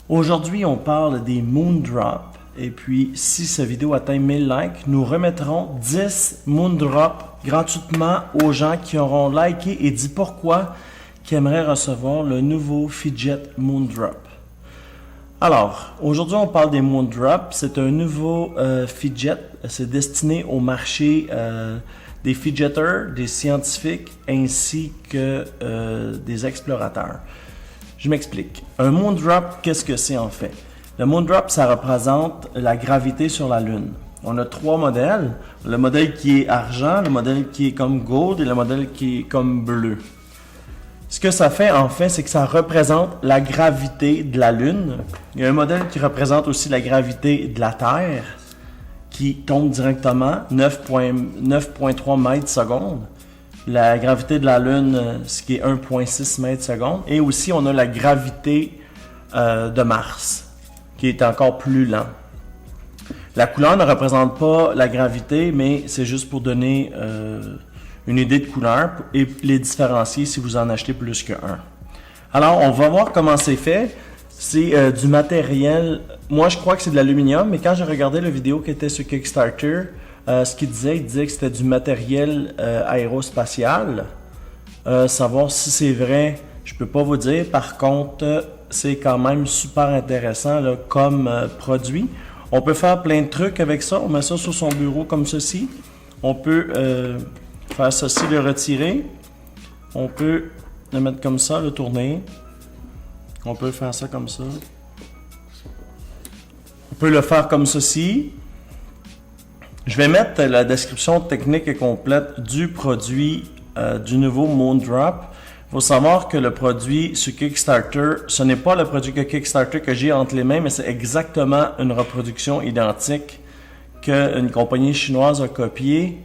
Aujourd'hui, on parle des Moondrops. Et puis, si cette vidéo atteint 1000 likes, nous remettrons 10 Moondrops gratuitement aux gens qui auront liké et dit pourquoi qui aimeraient recevoir le nouveau Fidget Moondrop. Alors, aujourd'hui, on parle des Moondrops. C'est un nouveau fidget. C'est destiné au marché des fidgeters, des scientifiques ainsi que des explorateurs. Je m'explique. Un Moondrop, qu'est-ce que c'est en fait? Le Moondrop, ça représente la gravité sur la Lune. On a trois modèles. Le modèle qui est argent, le modèle qui est comme gold et le modèle qui est comme bleu. Ce que ça fait, en fait, c'est que ça représente la gravité de la Lune. Il y a un modèle qui représente aussi la gravité de la Terre, qui tombe directement 9,3 mètres secondes. La gravité de la Lune, ce qui est 1,6 mètres secondes. Et aussi, on a la gravité de Mars, qui est encore plus lent. La couleur ne représente pas la gravité, mais c'est juste pour donner une idée de couleur et les différencier si vous en achetez plus qu'un. Alors, on va voir comment c'est fait. C'est du matériel, moi je crois que c'est de l'aluminium, mais quand j'ai regardé la vidéo qui était sur Kickstarter, ce qu'il disait, il disait que c'était du matériel aérospatial. Savoir si c'est vrai, je peux pas vous dire. Par contre, c'est quand même super intéressant là, comme produit. On peut faire plein de trucs avec ça. On met ça sur son bureau comme ceci. On peut faire ceci, le retirer. On peut le mettre comme ça, le tourner. On peut faire ça comme ça. On peut le faire comme ceci. Je vais mettre la description technique et complète du produit du nouveau Moondrop. Il faut savoir que le produit sur Kickstarter, ce n'est pas le produit que Kickstarter que j'ai entre les mains, mais c'est exactement une reproduction identique qu'une compagnie chinoise a copiée.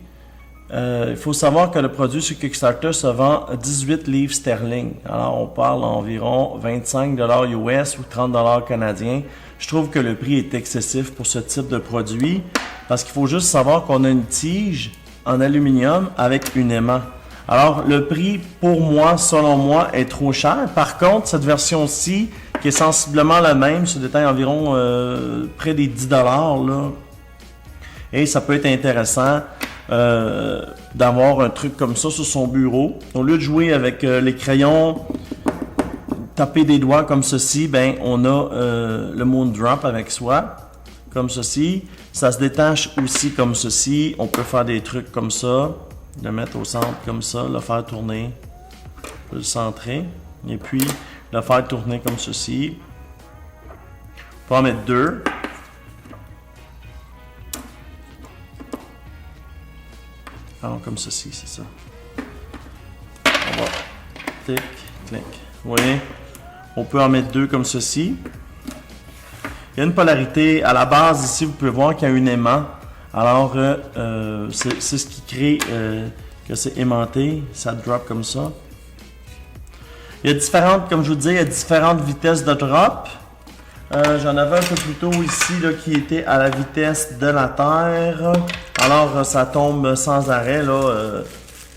Il faut savoir que le produit sur Kickstarter se vend 18 livres sterling. Alors, on parle environ 25 $ US ou 30 $ canadiens. Je trouve que le prix est excessif pour ce type de produit parce qu'il faut juste savoir qu'on a une tige en aluminium avec une aimant. Alors, le prix, pour moi, selon moi, est trop cher. Par contre, cette version-ci, qui est sensiblement la même, se détaille environ près des 10 $, là. Et ça peut être intéressant d'avoir un truc comme ça sur son bureau. Au lieu de jouer avec les crayons, taper des doigts comme ceci, ben on a le Moondrop avec soi, comme ceci. Ça se détache aussi comme ceci. On peut faire des trucs comme ça, le mettre au centre comme ça, le faire tourner, on peut le centrer, et puis le faire tourner comme ceci. On peut en mettre deux. Alors, comme ceci, c'est ça. On va tic, clic. Vous voyez? On peut en mettre deux comme ceci. Il y a une polarité. À la base, ici, vous pouvez voir qu'il y a un aimant. Alors, c'est ce qui crée que c'est aimanté. Ça drop comme ça. Il y a différentes, comme je vous dis, il y a différentes vitesses de drop. J'en avais un peu plus tôt ici là, qui était à la vitesse de la Terre. Alors, ça tombe sans arrêt, là,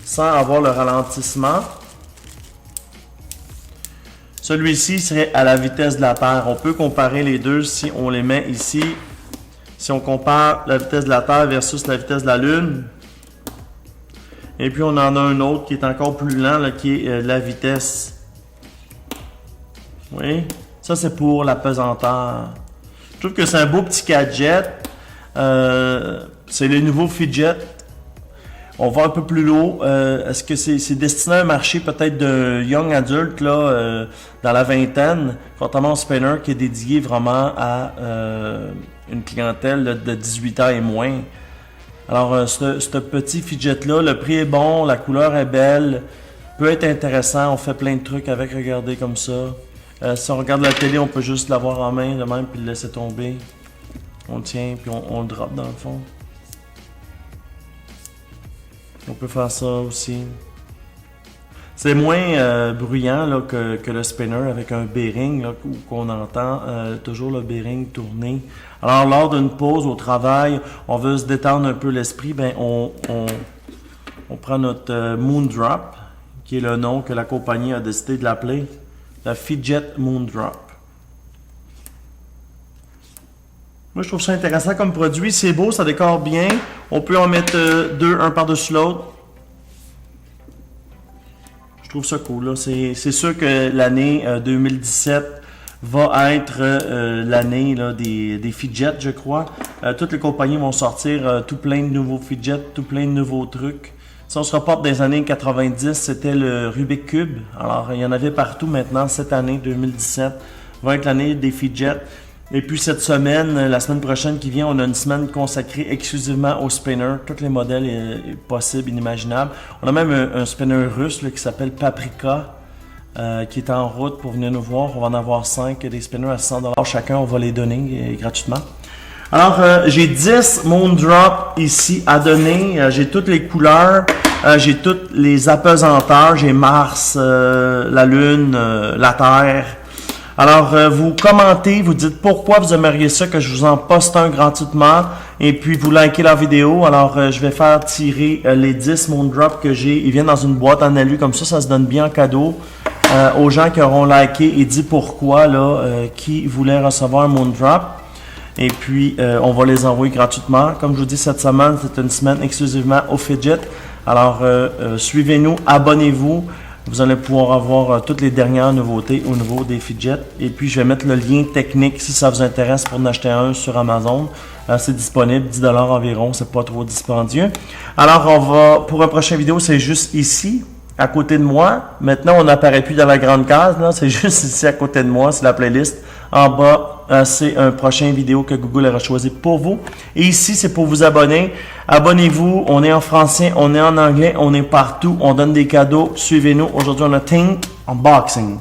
sans avoir le ralentissement. Celui-ci serait à la vitesse de la Terre. On peut comparer les deux si on les met ici. Si on compare la vitesse de la Terre versus la vitesse de la Lune. Et puis, on en a un autre qui est encore plus lent, là, qui est la vitesse. Oui. Ça, c'est pour la pesanteur. Je trouve que c'est un beau petit gadget. C'est les nouveaux fidget. On va un peu plus haut. Est-ce que c'est destiné à un marché peut-être de young adulte là, dans la vingtaine, contrairement au spinner qui est dédié vraiment à une clientèle là, de 18 ans et moins. Alors, ce petit fidget-là, le prix est bon, la couleur est belle, peut être intéressant. On fait plein de trucs avec, regardez comme ça. Si on regarde la télé, on peut juste l'avoir en main de même puis le laisser tomber. On le tient puis on le drop dans le fond. On peut faire ça aussi. C'est moins bruyant là, que le spinner avec un bearing là, où qu'on entend toujours le bearing tourner. Alors lors d'une pause au travail, on veut se détendre un peu l'esprit, ben on prend notre Moondrop, qui est le nom que la compagnie a décidé de l'appeler. La Fidget Moondrop. Moi, je trouve ça intéressant comme produit. C'est beau, ça décore bien. On peut en mettre deux, un par-dessus l'autre. Je trouve ça cool. C'est sûr que l'année 2017 va être l'année des fidgets, je crois. Toutes les compagnies vont sortir tout plein de nouveaux fidgets, tout plein de nouveaux trucs. Si on se reporte des années 90, c'était le Rubik Cube. Alors, il y en avait partout maintenant. Cette année 2017 va être l'année des fidgets. Et puis cette semaine, la semaine prochaine qui vient, on a une semaine consacrée exclusivement aux spinners, tous les modèles possibles, inimaginables. On a même un spinner russe là, qui s'appelle Paprika, qui est en route pour venir nous voir. On va en avoir 5, des spinners à 100$ chacun, on va les donner gratuitement. Alors, j'ai 10 Moondrop ici à donner. J'ai toutes les couleurs, j'ai toutes les apesanteurs. J'ai Mars, la Lune, la Terre. Alors, vous commentez, vous dites pourquoi vous aimeriez ça, que je vous en poste un gratuitement, et puis vous likez la vidéo. Alors, je vais faire tirer les 10 Moondrop que j'ai. Ils viennent dans une boîte en alu, comme ça se donne bien en cadeau aux gens qui auront liké et dit pourquoi, là, qui voulaient recevoir un Moondrop. Et puis, on va les envoyer gratuitement. Comme je vous dis, cette semaine, c'est une semaine exclusivement au fidget. Alors, suivez-nous, abonnez-vous. Vous allez pouvoir avoir toutes les dernières nouveautés au niveau des fidgets. Et puis, je vais mettre le lien technique si ça vous intéresse pour en acheter un sur Amazon. C'est disponible, 10$ environ, c'est pas trop dispendieux. Alors, on va, pour une prochaine vidéo, c'est juste ici, à côté de moi. Maintenant, on n'apparaît plus dans la grande case, là. C'est juste ici à côté de moi, c'est la playlist. En bas, c'est un prochain vidéo que Google aura choisi pour vous. Et ici, c'est pour vous abonner. Abonnez-vous. On est en français, on est en anglais, on est partout. On donne des cadeaux. Suivez-nous. Aujourd'hui, on a Think Unboxing.